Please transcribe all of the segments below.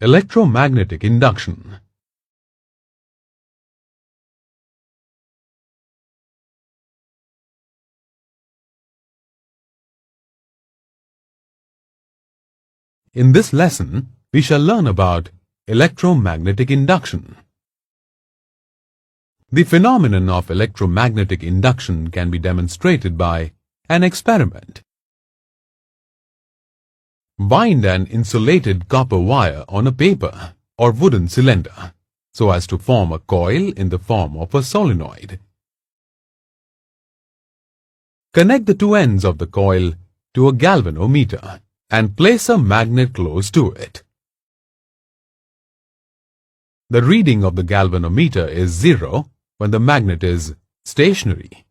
Electromagnetic induction. In this lesson, we shall learn about electromagnetic induction. The phenomenon of electromagnetic induction can be demonstrated by an experiment. Wind an insulated copper wire on a paper or wooden cylinder so as to form a coil in the form of a solenoid. Connect the two ends of the coil to a galvanometer and place a magnet close to it. The reading of the galvanometer is 0 when the magnet is stationary.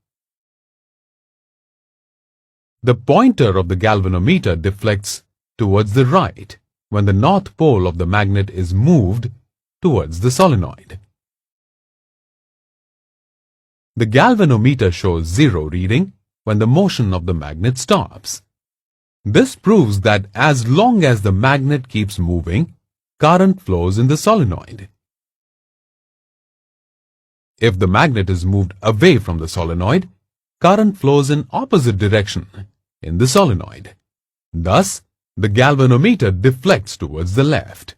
The pointer of the galvanometer deflects towards the right when the north pole of the magnet is moved towards the solenoid. The galvanometer shows 0 reading when the motion of the magnet stops. This proves that as long as the magnet keeps moving, current flows in the solenoid. If the magnet is moved away from the solenoid, current flows in opposite direction in the solenoid. Thus, the galvanometer deflects towards the left.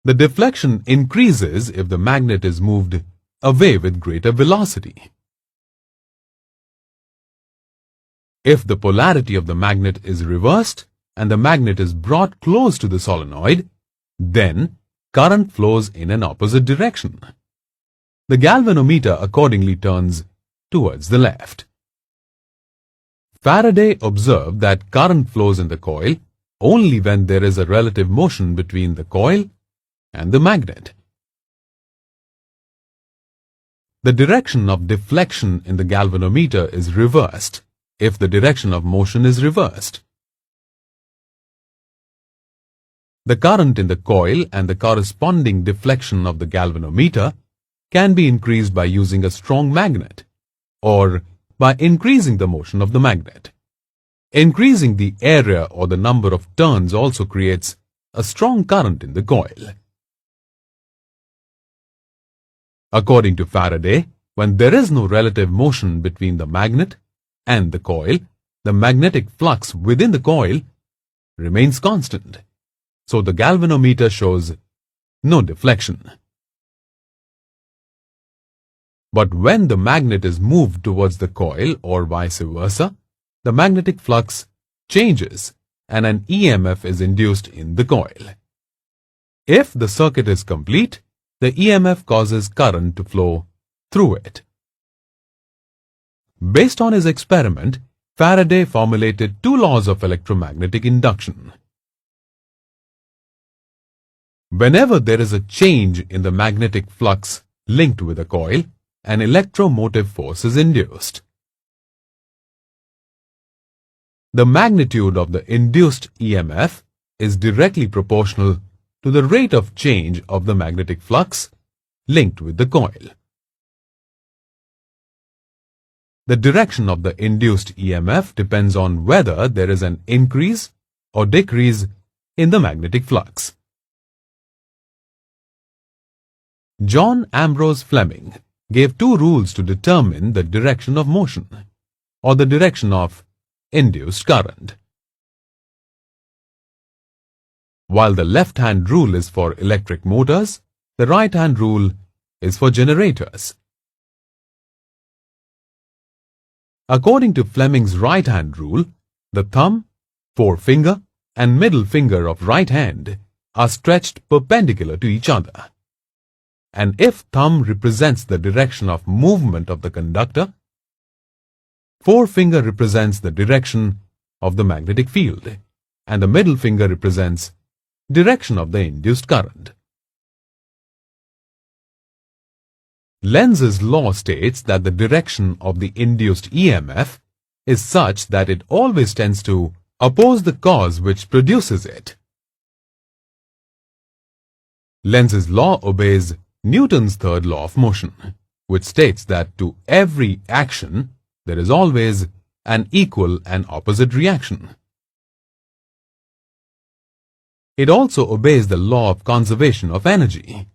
The deflection increases if the magnet is moved away with greater velocity. If the polarity of the magnet is reversed and the magnet is brought close to the solenoid, then current flows in an opposite direction. The galvanometer accordingly turns towards the left. Faraday observed that current flows in the coil only when there is a relative motion between the coil and the magnet. The direction of deflection in the galvanometer is reversed if the direction of motion is reversed. The current in the coil and the corresponding deflection of the galvanometer can be increased by using a strong magnet or by increasing the motion of the magnet. Increasing the area or the number of turns also creates a strong current in the coil. According to Faraday, when there is no relative motion between the magnet and the coil, the magnetic flux within the coil remains constant. So the galvanometer shows no deflection. But when the magnet is moved towards the coil or vice versa, the magnetic flux changes and an EMF is induced in the coil. If the circuit is complete, the EMF causes current to flow through it. Based on his experiment, Faraday formulated two laws of electromagnetic induction. Whenever there is a change in the magnetic flux linked with a coil, an electromotive force is induced. The magnitude of the induced EMF is directly proportional to the rate of change of the magnetic flux linked with the coil. The direction of the induced EMF depends on whether there is an increase or decrease in the magnetic flux. John Ambrose Fleming gave two rules to determine the direction of motion, or the direction of induced current. While the left-hand rule is for electric motors, the right-hand rule is for generators. According to Fleming's right-hand rule, the thumb, forefinger, and middle finger of right hand are stretched perpendicular to each other. And if thumb represents the direction of movement of the conductor, forefinger represents the direction of the magnetic field, and the middle finger represents direction of the induced current. Lenz's law states that the direction of the induced EMF is such that it always tends to oppose the cause which produces it. Lenz's law obeys Newton's third law of motion, which states that to every action there is always an equal and opposite reaction. It also obeys the law of conservation of energy.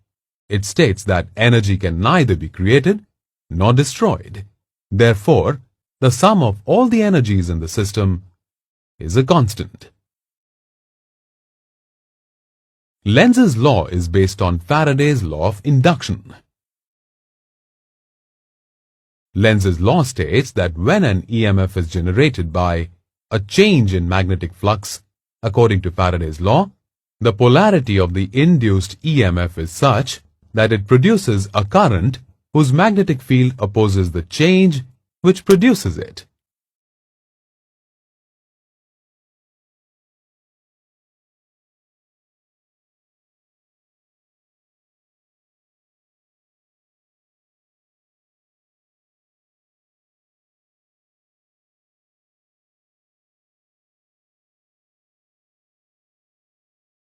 It states that energy can neither be created nor destroyed. Therefore, the sum of all the energies in the system is a constant. Lenz's law is based on Faraday's law of induction. Lenz's law states that when an EMF is generated by a change in magnetic flux, according to Faraday's law, the polarity of the induced EMF is such that it produces a current whose magnetic field opposes the change which produces it.